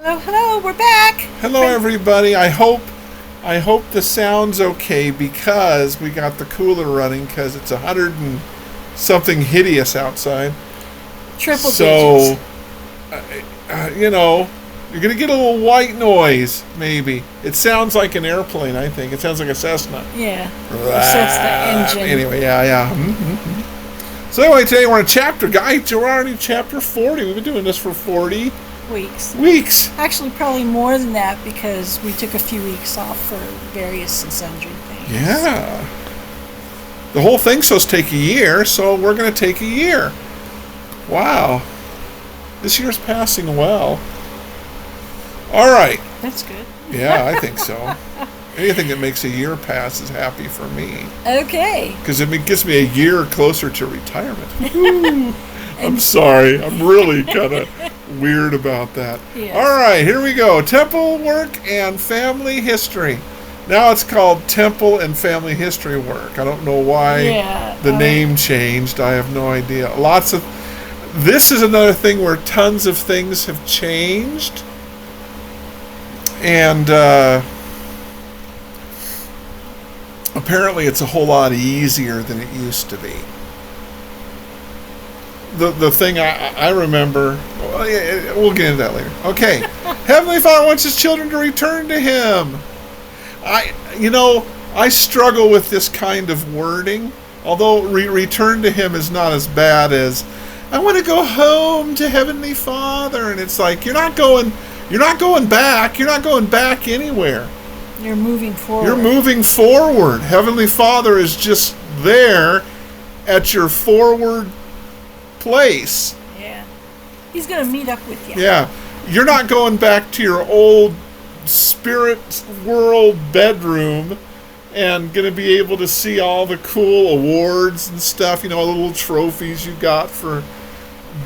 Oh, hello, we're back. Hello, everybody. I hope the sound's okay because we got the cooler running because it's 100 and something hideous outside. Triple So, digits. you're gonna get a little white noise. Maybe it sounds like an airplane. I think it sounds like a Cessna. Yeah. That's the engine. Anyway, yeah. Mm-hmm. So anyway, today we're on chapter. Guys, we're already chapter 40. We've been doing this for 40 weeks. Actually, probably more than that because we took a few weeks off for various and sundry things. Yeah. The whole thing's supposed to take a year, so we're going to take a year. Wow. This year's passing well. All right. That's good. Yeah, I think so. Anything that makes a year pass is happy for me. Okay. Because it gets me a year closer to retirement. I'm sorry. I'm really kind of weird about that. Yes. All right, here we go. Temple work and family history. Now it's called Temple and Family History Work. I don't know why the name changed. I have no idea. This is another thing where tons of things have changed. And apparently it's a whole lot easier than it used to be. The thing I remember, we'll get into that later. Okay. Heavenly Father wants his children to return to him. I struggle with this kind of wording, although return to him is not as bad as I want to go home to Heavenly Father, and it's like you're not going back. You're not going back anywhere. You're moving forward. You're moving forward. Heavenly Father is just there at your forward place. Yeah. He's going to meet up with you. Yeah. You're not going back to your old spirit world bedroom and going to be able to see all the cool awards and stuff, the little trophies you got for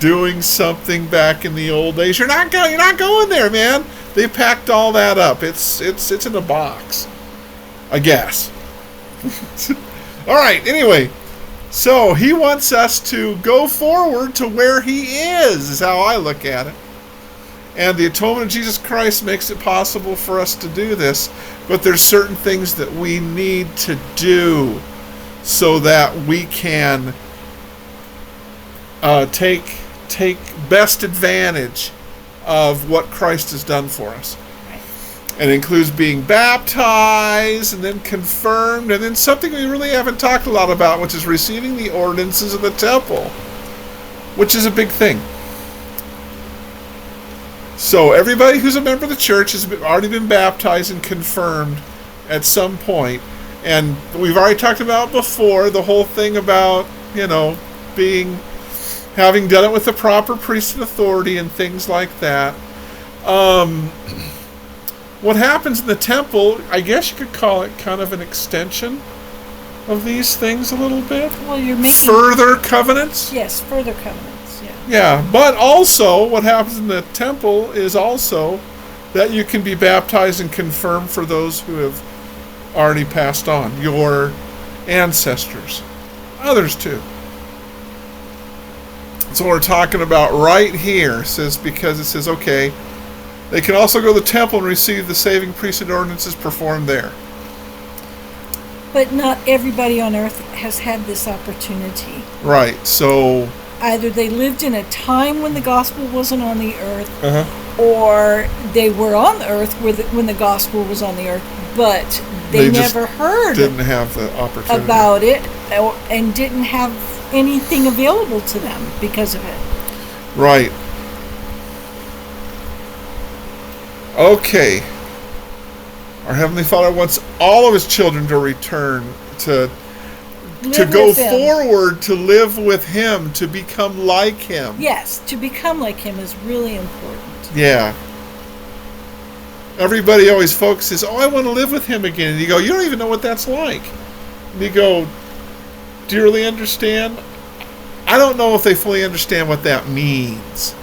doing something back in the old days. You're not going there, man. They packed all that up. It's in a box, I guess. All right. Anyway, so he wants us to go forward to where he is how I look at it. And the atonement of Jesus Christ makes it possible for us to do this. But there's certain things that we need to do so that we can take best advantage of what Christ has done for us. Right. And it includes being baptized and then confirmed, and then something we really haven't talked a lot about, which is receiving the ordinances of the temple, which is a big thing. So everybody who's a member of the church has already been baptized and confirmed at some point. And we've already talked about before the whole thing about, having done it with the proper priesthood authority and things like that. What happens in the temple, I guess you could call it kind of an extension of these things a little bit. Well, you're making further covenants. Yes, further covenants. Yeah, but also what happens in the temple is also that you can be baptized and confirmed for those who have already passed on, your ancestors, others too. So we're talking about right here, because it says, okay, they can also go to the temple and receive the saving priesthood ordinances performed there. But not everybody on earth has had this opportunity. Right, so either they lived in a time when the gospel wasn't on the earth, or they were on the earth when the gospel was on the earth, but they never heard didn't have the opportunity about it, and didn't have anything available to them because of it. Right. Okay. Our Heavenly Father wants all of his children to return to go forward, to live with him, to become like him. Yes, to become like him is really important. Yeah. Everybody always focuses, I want to live with him again. And you go, you don't even know what that's like. And you go, do you really understand? I don't know if they fully understand what that means,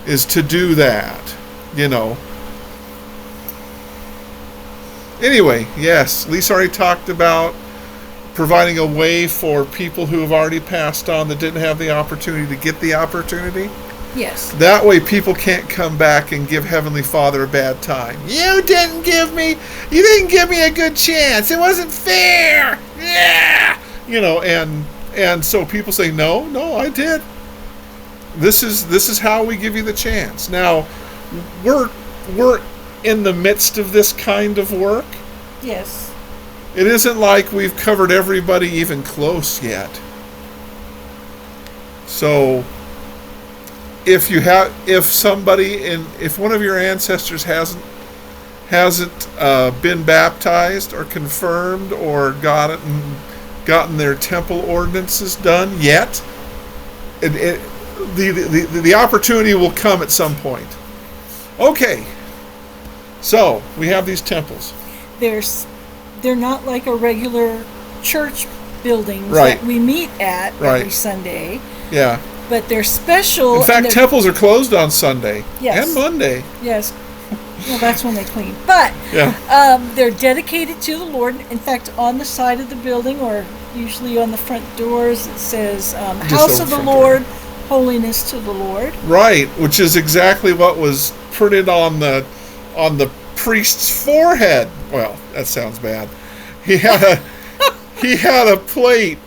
is to do that, Anyway, yes, Lisa already talked about providing a way for people who have already passed on that didn't have the opportunity to get the opportunity. Yes. That way people can't come back and give Heavenly Father a bad time. You didn't give me a good chance. It wasn't fair. Yeah. And so people say, no, I did. This is how we give you the chance. Now, we're in the midst of this kind of work. Yes. It isn't like we've covered everybody even close yet. So, if one of your ancestors hasn't been baptized or confirmed or gotten their temple ordinances done yet, the opportunity will come at some point. Okay, so we have these temples. They're not like a regular church buildings right. that we meet at right. every Sunday. Yeah. But they're special. In fact, temples are closed on Sunday and Monday. Yes. Well, that's when they clean. But they're dedicated to the Lord. In fact, on the side of the building, or usually on the front doors, it says, House of the Lord, holiness to the Lord. Right, which is exactly what was printed on the priest's forehead. Well, that sounds bad. He had a plate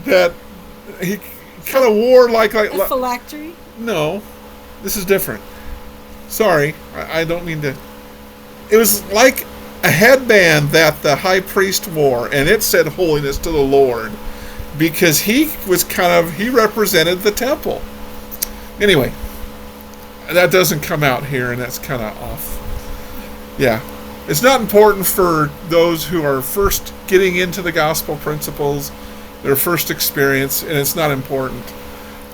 that he kind of wore like a phylactery? No, this is different. Sorry, I don't mean to. It was like a headband that the high priest wore, and it said holiness to the Lord, because he represented the temple. Anyway, that doesn't come out here, and that's kind of off. Yeah. It's not important for those who are first getting into the gospel principles, their first experience, and it's not important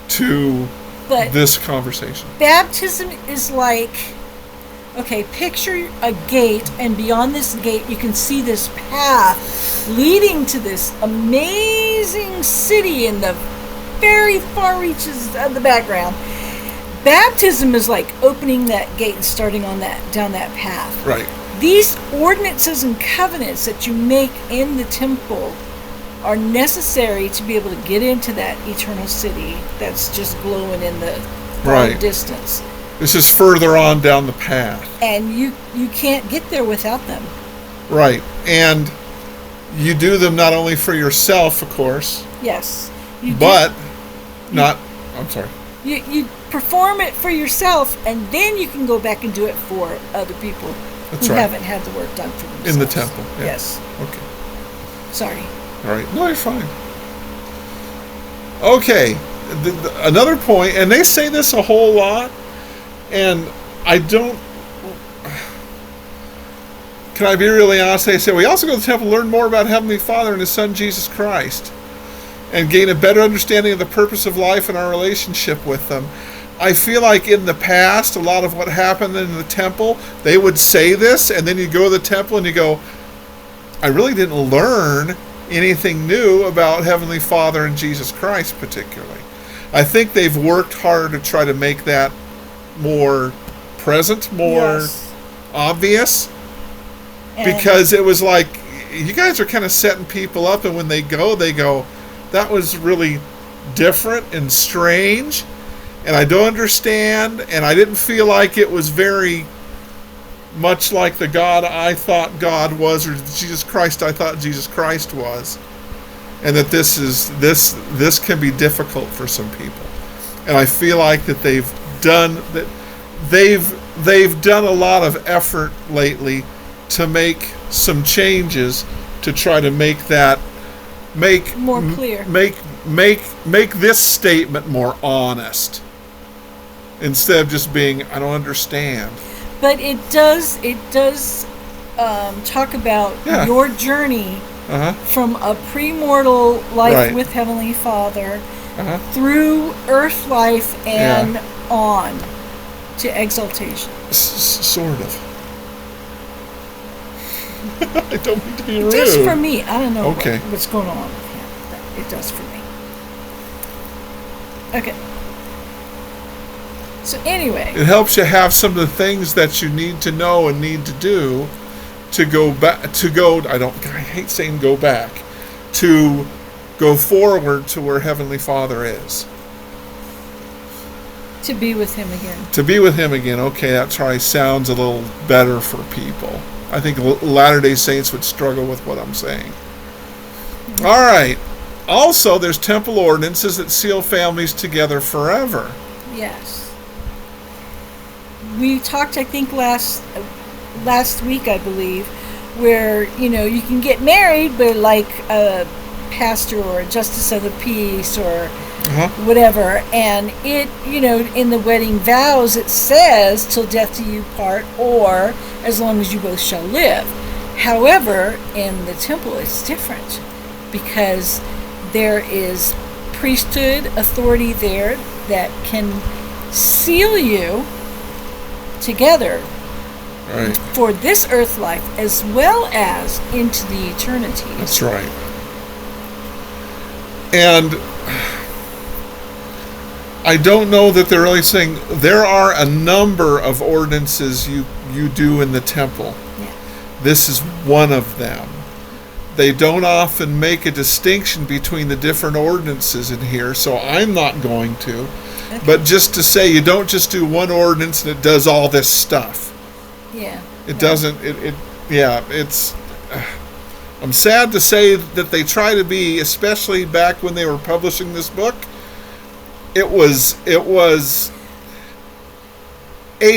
to this conversation. Baptism is like, okay, picture a gate, and beyond this gate you can see this path leading to this amazing city in the very far reaches of the background. Baptism is like opening that gate and starting down that path. Right. These ordinances and covenants that you make in the temple are necessary to be able to get into that eternal city that's just glowing in the far distance. This is further on down the path. And you can't get there without them. Right. And you do them not only for yourself, of course. Yes. You perform it for yourself, and then you can go back and do it for other people who haven't had the work done for themselves. In the temple. Yeah. Yes. Okay. Sorry. All right. No, you're fine. Okay. Another point, and they say this a whole lot, and I don't... Can I be really honest? They say, we also go to the temple to learn more about Heavenly Father and His Son, Jesus Christ, and gain a better understanding of the purpose of life and our relationship with them. I feel like in the past, a lot of what happened in the temple, they would say this, and then you go to the temple and you go, I really didn't learn anything new about Heavenly Father and Jesus Christ particularly. I think they've worked hard to try to make that more present, more obvious, because it was like, you guys are kind of setting people up, and when they go, that was really different and strange, and I don't understand, and I didn't feel like it was very much like the God I thought God was, or Jesus Christ I thought Jesus Christ was, and that this can be difficult for some people. And I feel like that they've done a lot of effort lately to make some changes to try to make that more clear. Make this statement more honest, instead of just being, I don't understand. But it does talk about your journey from a premortal life with Heavenly Father through earth life and on to exaltation. Sort of. I don't mean to be rude. It does for me. I don't know okay. what's going on with him. It does for me. Okay. So anyway, it helps you have some of the things that you need to know and need to do to go back. I hate saying go back. To go forward to where Heavenly Father is. To be with him again. To be with him again. Okay, that probably sounds a little better for people. I think Latter-day Saints would struggle with what I'm saying. All right. Also, there's temple ordinances that seal families together forever. Yes. We talked, I think, last week, I believe, where, you can get married, but like a pastor or a justice of the peace or whatever, and it, in the wedding vows, it says, till death do you part, or as long as you both shall live. However, in the temple, it's different, because there is priesthood authority there that can seal you together for this earth life as well as into the eternity. That's right. And I don't know that they're really saying there are a number of ordinances you do in the temple. Yeah. This is one of them. They don't often make a distinction between the different ordinances in here, so I'm not going to. Okay. But just to say, you don't just do one ordinance and it does all this stuff. Yeah. It doesn't. It's. I'm sad to say that they try to be, especially back when they were publishing this book. It was a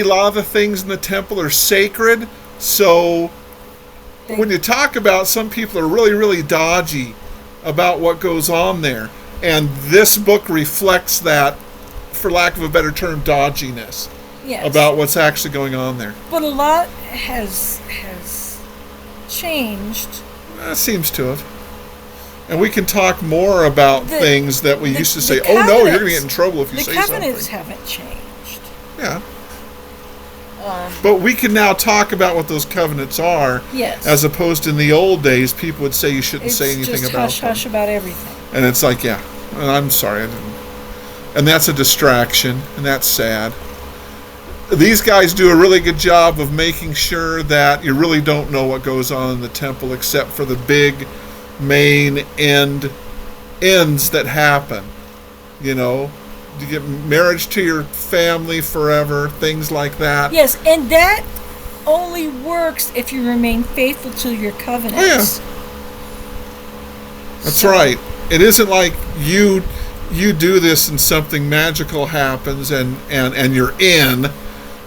lot of the things in the temple are sacred, so when you talk about, some people are really, really dodgy about what goes on there, and this book reflects that, for lack of a better term, dodginess. Yes. About what's actually going on there. But a lot has changed. It seems to have. And we can talk more about things that we used to say, oh no, you're going to get in trouble if you say something. The covenants haven't changed. Yeah. But we can now talk about what those covenants are. Yes. As opposed to in the old days, people would say you shouldn't say anything about them. It's just hush-hush about everything. And it's like, yeah, I'm sorry, I didn't. And that's a distraction, and that's sad. These guys do a really good job of making sure that you really don't know what goes on in the temple except for the big main ends that happen. You get marriage to your family forever, things like that. Yes, and that only works if you remain faithful to your covenants. Oh, yeah. That's right. It isn't like you do this and something magical happens and you're in.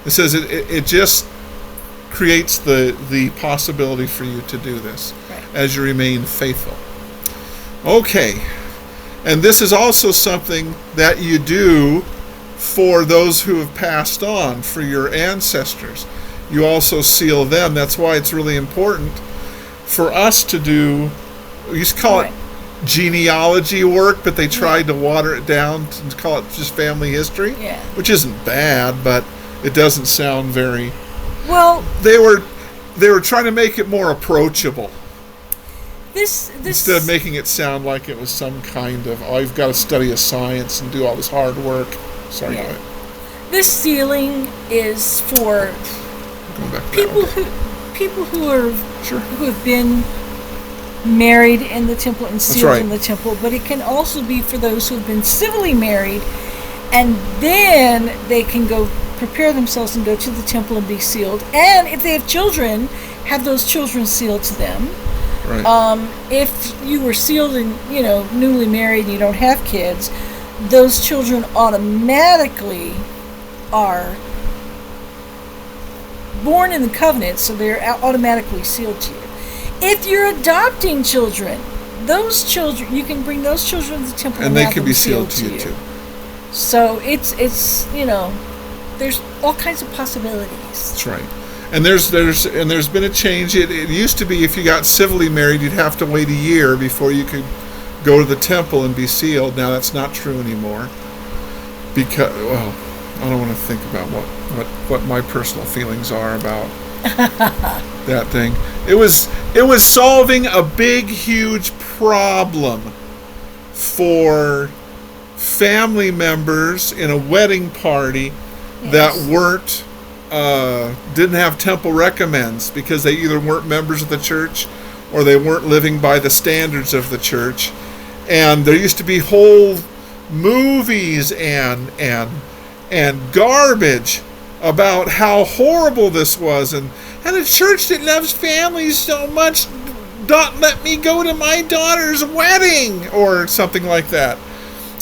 It says it just creates the possibility for you to do this as you remain faithful. Okay. And this is also something that you do for those who have passed on, for your ancestors. You also seal them. That's why it's really important for us to do, we used to call it genealogy work, but they tried to water it down and call it just family history, which isn't bad, but it doesn't sound very... Well... They were trying to make it more approachable. This instead of making it sound like it was some kind of, you've got to study a science and do all this hard work. Sorry, go ahead. This sealing is for people who have been married in the temple and sealed in the temple, but it can also be for those who have been civilly married, and then they can go prepare themselves and go to the temple and be sealed. And if they have children, have those children sealed to them. Right. If you were sealed and, newly married and you don't have kids, those children automatically are born in the covenant, so they're automatically sealed to you. If you're adopting children, those children, you can bring those children to the temple and they can be sealed to you too. So it's there's all kinds of possibilities. That's right. And there's been a change. It used to be if you got civilly married, you'd have to wait a year before you could go to the temple and be sealed. Now that's not true anymore. Because, I don't want to think about what my personal feelings are about that thing. It was solving a big, huge problem for family members in a wedding party that weren't didn't have temple recommends, because they either weren't members of the church or they weren't living by the standards of the church. And there used to be whole movies and and garbage about how horrible this was, and a church that loves families so much don't let me go to my daughter's wedding, or something like that.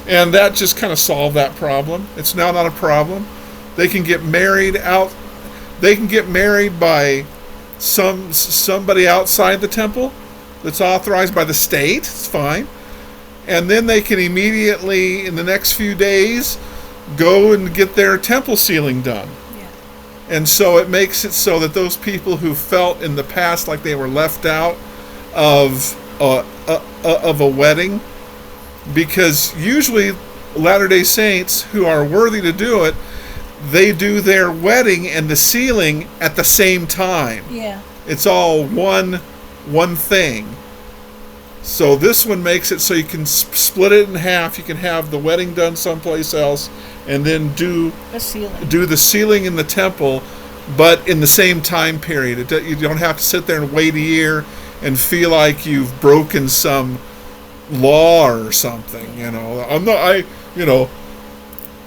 And that just kind of solved that problem. It's now not a problem. They can get married out. They can get married by somebody outside the temple that's authorized by the state. It's fine. And then they can immediately, in the next few days, go and get their temple sealing done. Yeah. And so it makes it so that those people who felt in the past like they were left out of a wedding, because usually Latter-day Saints who are worthy to do it, they do their wedding and the sealing at the same time. Yeah. It's all one thing. So this one makes it so you can split it in half. You can have the wedding done someplace else and then do the sealing in the temple, but in the same time period. You don't have to sit there and wait a year and feel like you've broken some law or something.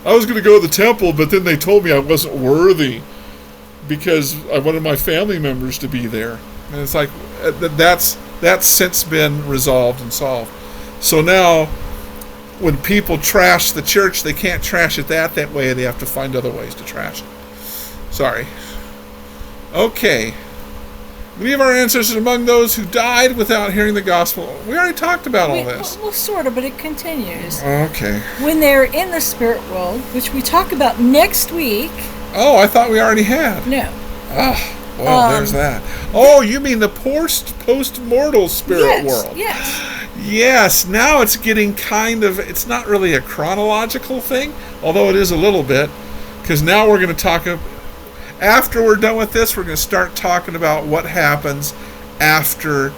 I was going to go to the temple, but then they told me I wasn't worthy because I wanted my family members to be there. And it's like, that's since been resolved and solved. So now, when people trash the church, they can't trash it that way. They have to find other ways to trash it. Sorry. Okay. Many of our ancestors among those who died without hearing the gospel. We already talked about all this. Well, sort of, but it continues. Okay. When they're in the spirit world, which we talk about next week. Oh, I thought we already had. No. Oh, well, there's that. Oh, you mean the post-mortal spirit world? Yes. Yes, now it's getting it's not really a chronological thing, although it is a little bit, because now we're going to talk, after we're done with this, we're going to start talking about what happens after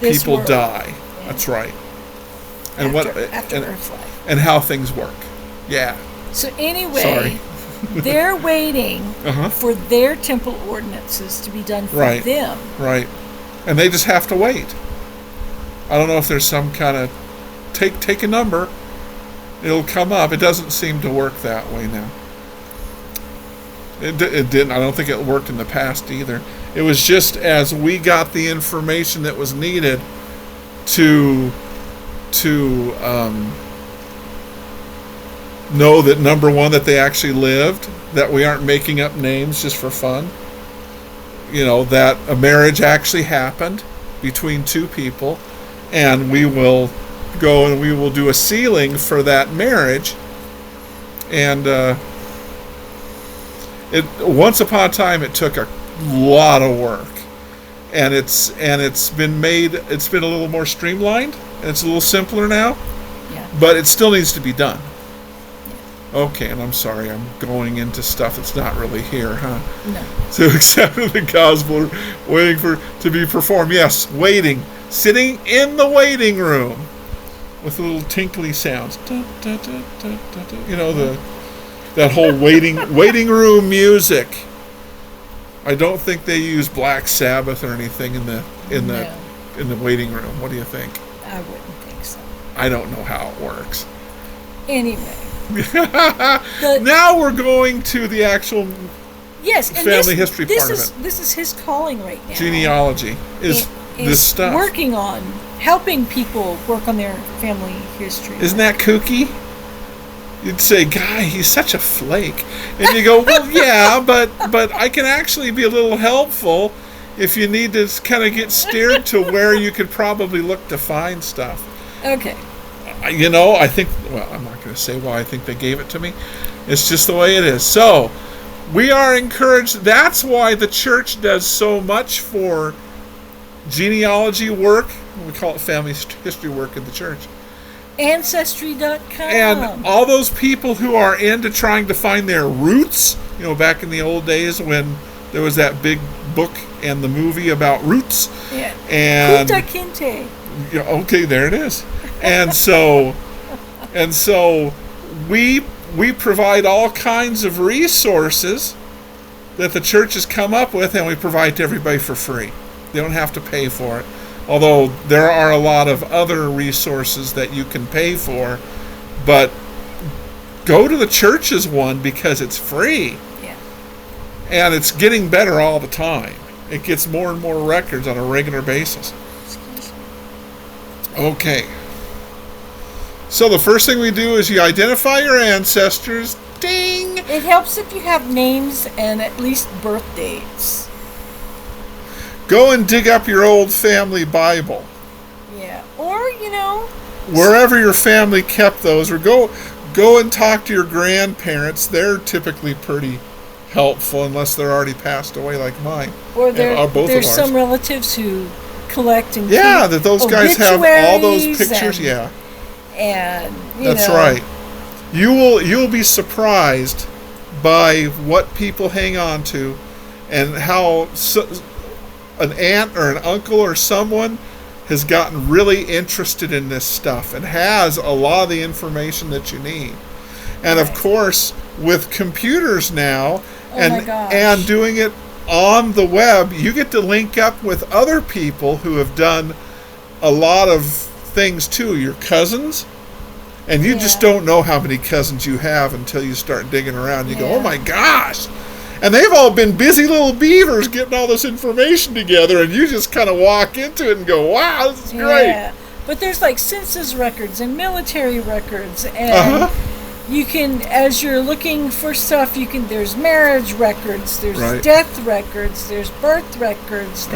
people die. Yeah. That's right. And after Earth's life. And how things work. Yeah. So anyway, they're waiting for their temple ordinances to be done for them. Right. And they just have to wait. I don't know if there's some kind of take a number, it'll come up. It doesn't seem to work that way now. It didn't. I don't think it worked in the past either. It was just as we got the information that was needed to know that, number one, that they actually lived, that we aren't making up names just for fun, that a marriage actually happened between two people, and we will go and we will do a sealing for that marriage. And once upon a time, it took a lot of work, and it's been a little more streamlined, and it's a little simpler now. Yeah. But it still needs to be done. Okay, and I'm sorry, I'm going into stuff that's not really here, huh? No. So accepting the gospel, waiting for to be performed. Yes, waiting, sitting in the waiting room with little tinkly sounds. Da, da, da, da, da, da. That whole waiting room music. I don't think they use Black Sabbath or anything in the waiting room. What do you think? I wouldn't think so. I don't know how it works. Anyway. Now we're going to the actual family history part of it. This is his calling right now. Genealogy is this stuff. Working on helping people work on their family history. Isn't that kooky? You'd say, "Guy, he's such a flake," and you go, "Well, yeah, but I can actually be a little helpful if you need to kind of get steered to where you could probably look to find stuff." Okay. I think, well, I'm not going to say why I think they gave it to me. It's just the way it is. So, we are encouraged. That's why the church does so much for genealogy work. We call it family history work in the church. Ancestry.com. And all those people who are into trying to find their roots, back in the old days when there was that big book and the movie about roots. Yeah. And Kunta Kinte. Yeah, okay, there it is. And so we provide all kinds of resources that the church has come up with, and we provide to everybody for free. They don't have to pay for it. Although there are a lot of other resources that you can pay for, but go to the church's one because it's free. Yeah. And it's getting better all the time. It gets more and more records on a regular basis. Okay. So the first thing we do is you identify your ancestors. Ding! It helps if you have names and at least birth dates. Go and dig up your old family Bible. Yeah. Or, Wherever your family kept those, or go and talk to your grandparents. They're typically pretty helpful unless they're already passed away like mine. Or there's some relatives who collect and that those guys have all those pictures. And that's right. You'll be surprised by what people hang on to, and how an aunt or an uncle or someone has gotten really interested in this stuff and has a lot of the information that you need. And of course, with computers now and doing it on the web, you get to link up with other people who have done a lot of things too. Your cousins, and you just don't know how many cousins you have until you start digging around. You go, oh my gosh. And they've all been busy little beavers getting all this information together, and you just kind of walk into it and go, wow, this is great. Yeah, but there's like census records and military records, and you can, as you're looking for stuff, there's marriage records, there's death records, there's birth records,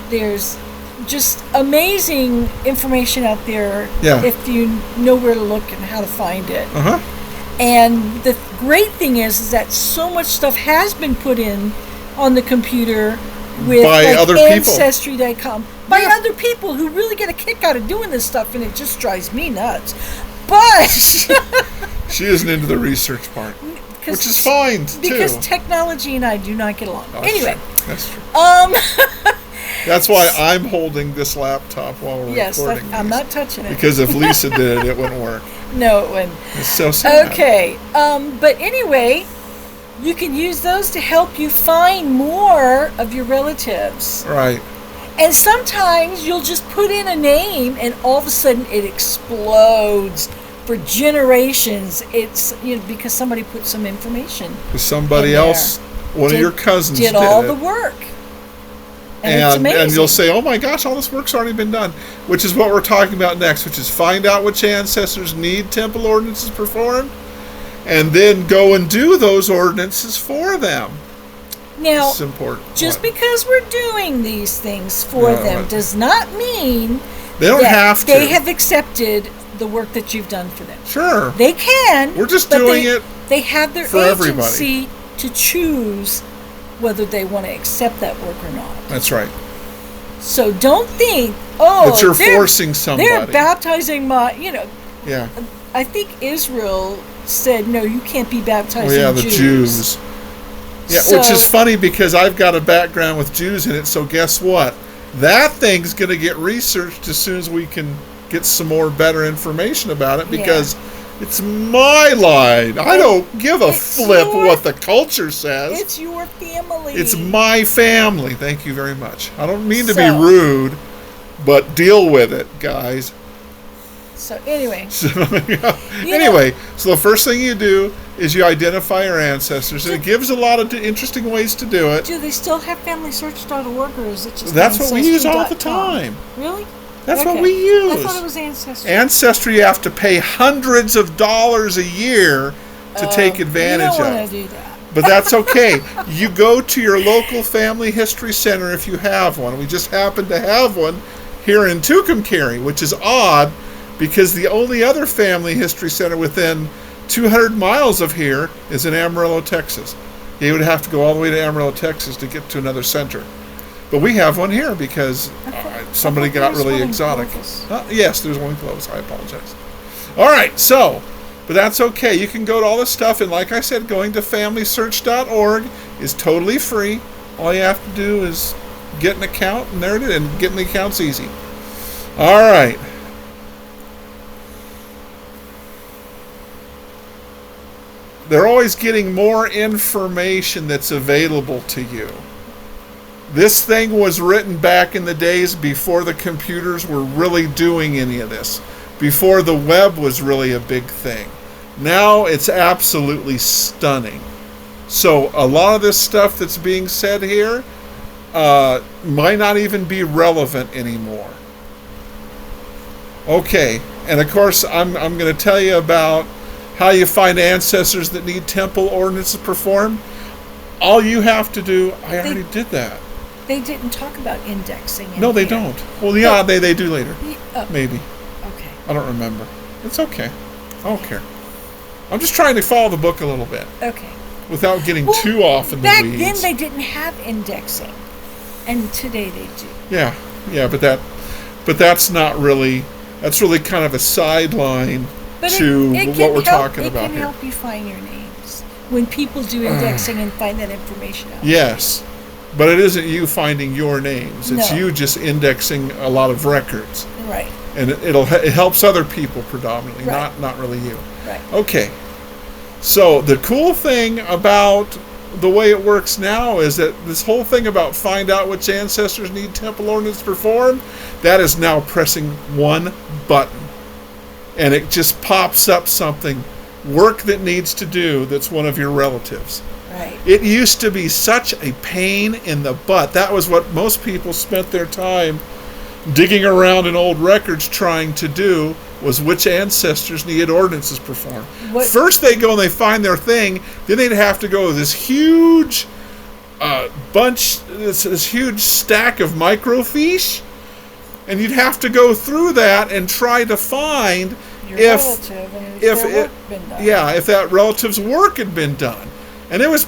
there's just amazing information out there if you know where to look and how to find it. And the great thing is that so much stuff has been put in on the computer with other Ancestry.com by other people who really get a kick out of doing this stuff, and it just drives me nuts. But she isn't into the research part, which is fine too. Because technology and I do not get along. Anyway, that's true. That's why I'm holding this laptop while we're recording. I'm not touching it. Because if Lisa did it, it wouldn't work. No, it wouldn't. It's so sad. Okay, but anyway, you can use those to help you find more of your relatives. Right. And sometimes you'll just put in a name, and all of a sudden it explodes for generations. It's because somebody put some information. Somebody else, one of your cousins, did all the work. And it's amazing. And you'll say, oh my gosh, all this work's already been done. Which is what we're talking about next, which is find out which ancestors need temple ordinances performed, and then go and do those ordinances for them. Now, it's important. Just because we're doing these things for them does not mean they don't have to. They have accepted the work that you've done for them. Sure. They can. We're just doing it. They have their for agency everybody to choose whether they want to accept that work or not. That's right. So don't think, that you're forcing somebody. They're baptizing my, Yeah. I think Israel said, no, you can't be baptizing the Jews. Yeah, which is funny because I've got a background with Jews in it, so guess what? That thing's going to get researched as soon as we can get some more better information about it, because it's my line. I don't give a flip what the culture says. It's your family. It's my family. Thank you very much. I don't mean to be rude, but deal with it, guys. So anyway. So the first thing you do is you identify your ancestors, and it gives a lot of interesting ways to do it. Do they still have FamilySearch.org, or is it just That's what we use all the time. Really? That's what we use. I thought it was Ancestry. Ancestry, you have to pay hundreds of dollars a year to take advantage of. You don't want to do that. But that's okay. You go to your local family history center if you have one. We just happen to have one here in Tucumcari, which is odd because the only other family history center within 200 miles of here is in Amarillo, Texas. You would have to go all the way to Amarillo, Texas to get to another center. But we have one here because somebody got really exotic. Yes, there's one close. I apologize. All right, but that's okay. You can go to all this stuff, and like I said, going to FamilySearch.org is totally free. All you have to do is get an account, and there it is, and getting the account's easy. All right. They're always getting more information that's available to you. This thing was written back in the days before the computers were really doing any of this, before the web was really a big thing. Now it's absolutely stunning. So a lot of this stuff that's being said here might not even be relevant anymore. Okay, and of course I'm going to tell you about how you find ancestors that need temple ordinances performed. All you have to do, I already did that. They didn't talk about indexing. No, they don't. Well, yeah, they do later. Maybe. Okay. I don't remember. It's okay. I don't care. I'm just trying to follow the book a little bit. Okay. Without getting too off in the weeds. Back then they didn't have indexing, and today they do. Yeah, but that's not really. That's really kind of a sideline to what we're talking about here. It can help you find your names when people do indexing and find that information out. Yes, but it isn't you finding your names. It's you just indexing a lot of records. Right. And it helps other people predominantly, right. not really you. Right. Okay. So the cool thing about the way it works now is that this whole thing about find out which ancestors need temple ordinance performed, that is now pressing one button. And it just pops up something, work that needs to do that's one of your relatives. Right. It used to be such a pain in the butt. That was what most people spent their time digging around in old records trying to do, was which ancestors needed ordinances performed. First they go and they find their thing, then they'd have to go to this huge this huge stack of microfiche, and you'd have to go through that and try to find if that relative's work had been done. And it was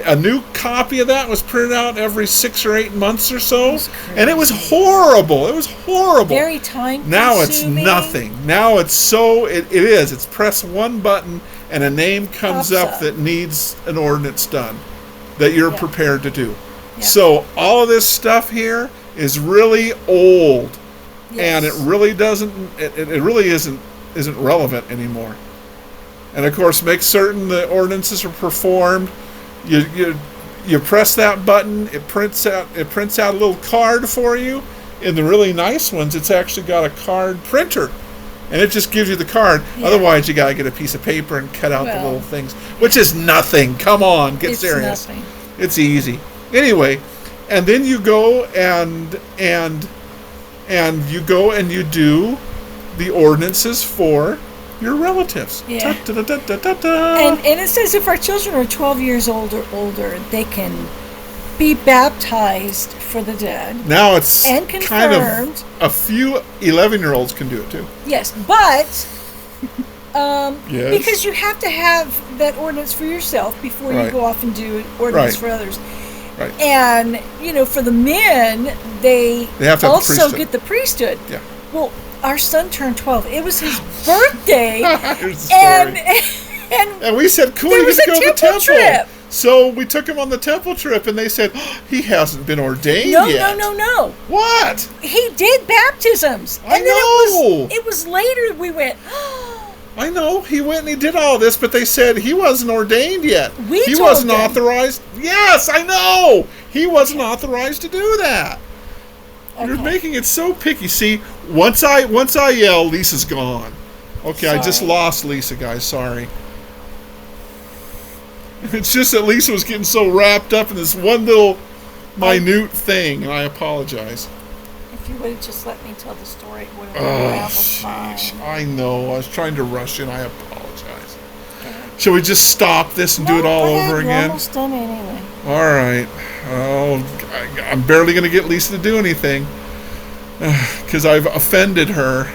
a new copy of that was printed out every 6 or 8 months or so, and it was horrible. It was horrible. Very time-consuming. Now it's nothing. Now it's it is. It's press one button and a name comes up that needs an ordinance done that you're prepared to do. Yeah. So all of this stuff here is really old, and it really doesn't. It really isn't relevant anymore. And of course, make certain the ordinances are performed. You press that button, it prints out a little card for you. In the really nice ones, it's actually got a card printer, and it just gives you the card. Yeah. Otherwise, you gotta get a piece of paper and cut out the little things, which is nothing. Come on, get serious. Nothing. It's easy. Anyway, and then you go and you go and you do the ordinances for your relatives. Yeah. Da, da, da, da, da, da. And it says if our children are 12 years old or older, they can be baptized for the dead. Now it's and kind of a few 11-year-olds can do it too. Yes, but because you have to have that ordinance for yourself before you go off and do ordinance for others. Right. And for the men, they have to also get the priesthood. Yeah. Well, our son turned 12. It was his birthday. Here's the story. And we said, cool, you get to go to the temple. Trip. So we took him on the temple trip, and they said, he hasn't been ordained yet. No. What? He did baptisms. I know. It was later we went, I know. He went and he did all this, but they said he wasn't ordained yet. He told wasn't them. authorized. Yes, I know. He wasn't authorized to do that. Okay. You're making it so picky. See, once I yell, Lisa's gone. Okay, sorry. I just lost Lisa, guys. Sorry. It's just that Lisa was getting so wrapped up in this one little minute thing, and I apologize. If you would have just let me tell the story, it would have been fine. I know. I was trying to rush you, and I apologize. Shall we just stop this and do it all over again? We're almost done anyway. All right. Oh, I'm barely going to get Lisa to do anything because I've offended her.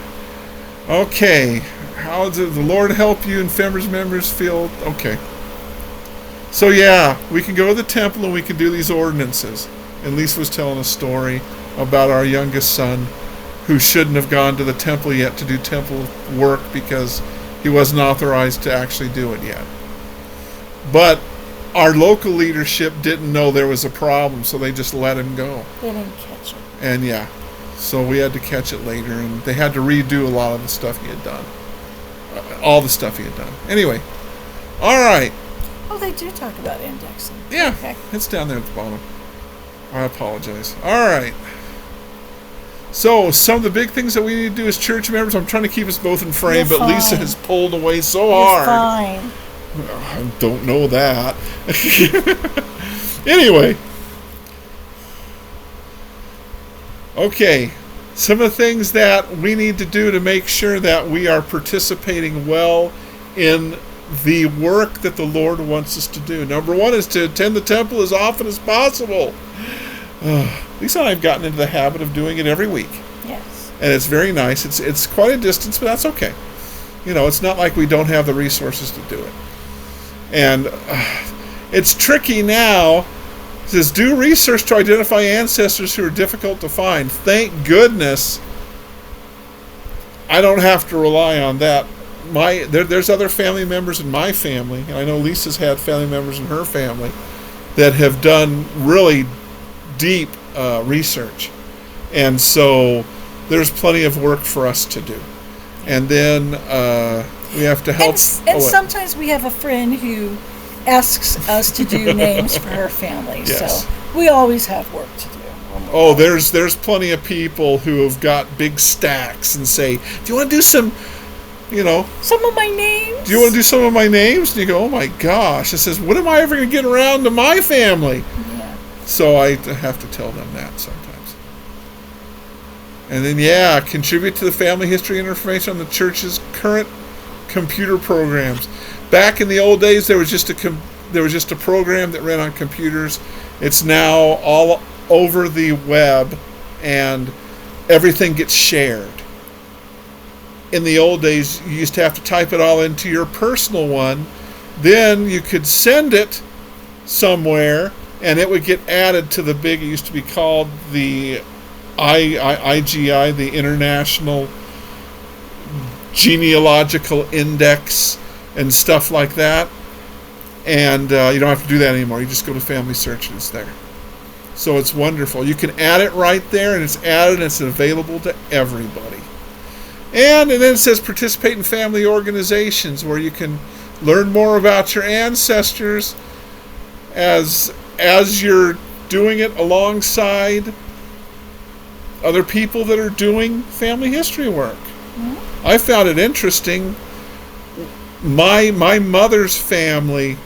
Okay. How did the Lord help you and members feel? Okay. So yeah, we can go to the temple and we can do these ordinances. And Lisa was telling a story about our youngest son who shouldn't have gone to the temple yet to do temple work because he wasn't authorized to actually do it yet. But our local leadership didn't know there was a problem, so they just let him go. They didn't catch it. And so we had to catch it later, and they had to redo a lot of the stuff he had done. All the stuff he had done. Anyway, all right. Oh, they do talk about indexing. Yeah, okay. It's down there at the bottom. I apologize. All right. So, some of the big things that we need to do as church members, I'm trying to keep us both in frame, You're but Lisa fine. has pulled away so You're hard. fine. I don't know that. Anyway. Okay. Some of the things that we need to do to make sure that we are participating well in the work that the Lord wants us to do. Number one is to attend the temple as often as possible. Lisa and I have gotten into the habit of doing it every week. Yes. And it's very nice. It's quite a distance, but that's okay. You know, it's not like we don't have the resources to do it. And it's tricky now. It says, do research to identify ancestors who are difficult to find. Thank goodness I don't have to rely on that. There's other family members in my family, and I know Lisa's had family members in her family that have done really deep research. And so there's plenty of work for us to do. And then we have to help. And sometimes we have a friend who asks us to do names for her family. Yes. So we always have work to do. Oh, there's plenty of people who have got big stacks and say, do you want to do some, some of my names? Do you want to do some of my names? And you go, oh my gosh. It says, when am I ever going to get around to my family? Yeah. So I have to tell them that sometimes. And then, contribute to the family history and information on the church's current computer programs. Back in the old days, there was just a program that ran on computers. It's now all over the web, and everything gets shared. In the old days, you used to have to type it all into your personal one. Then you could send it somewhere, and it would get added to the big, it used to be called the IGI, the International Genealogical Index, and stuff like that. And you don't have to do that anymore. You just go to Family Search and it's there. So it's wonderful. You can add it right there, and it's added, and it's available to everybody. And then it says participate in family organizations, where you can learn more about your ancestors as you're doing it alongside other people that are doing family history work. Mm-hmm. I found it interesting. My mother's family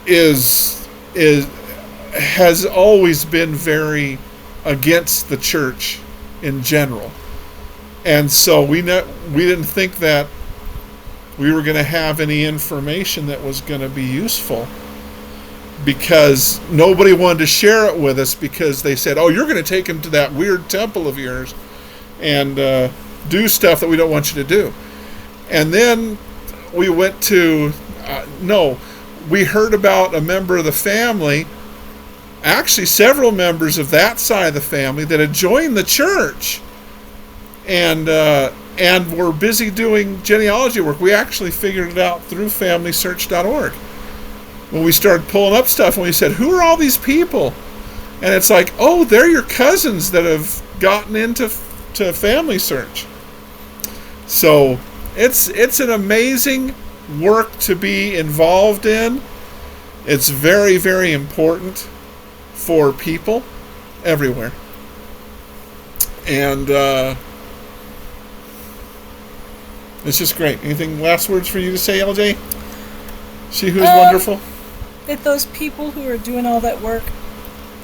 has always been very against the church in general. And so we didn't think that we were going to have any information that was going to be useful, because nobody wanted to share it with us, because they said, oh, you're going to take them to that weird temple of yours and do stuff that we don't want you to do. And then we went to, we heard about a member of the family, actually several members of that side of the family, that had joined the church and were busy doing genealogy work. We actually figured it out through FamilySearch.org. When we started pulling up stuff, and we said, who are all these people? And it's like, oh, they're your cousins that have gotten into Family Search. So it's an amazing work to be involved in. It's very, very important for people everywhere. And it's just great. Anything last words for you to say, LJ? She who is wonderful? That those people who are doing all that work,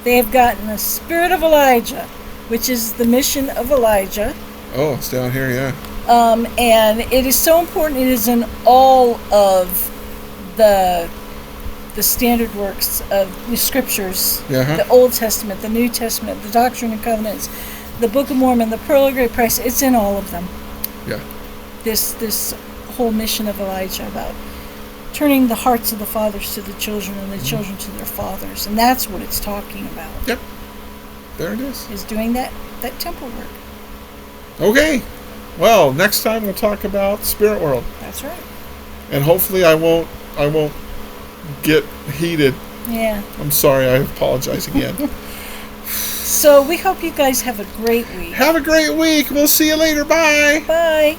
they have gotten the spirit of Elijah, which is the mission of Elijah. Oh, it's down here, yeah. And it is so important. It is in all of the standard works of the scriptures, the Old Testament, the New Testament, the Doctrine and Covenants, the Book of Mormon, the Pearl of Great Price. It's in all of them. Yeah. This whole mission of Elijah about turning the hearts of the fathers to the children and the children to their fathers. And that's what it's talking about. Yep. There it is. Is doing that temple work. Okay. Well, next time we'll talk about Spirit World. That's right. And hopefully I won't get heated. Yeah. I'm sorry. I apologize again. So we hope you guys have a great week. Have a great week. We'll see you later. Bye. Bye.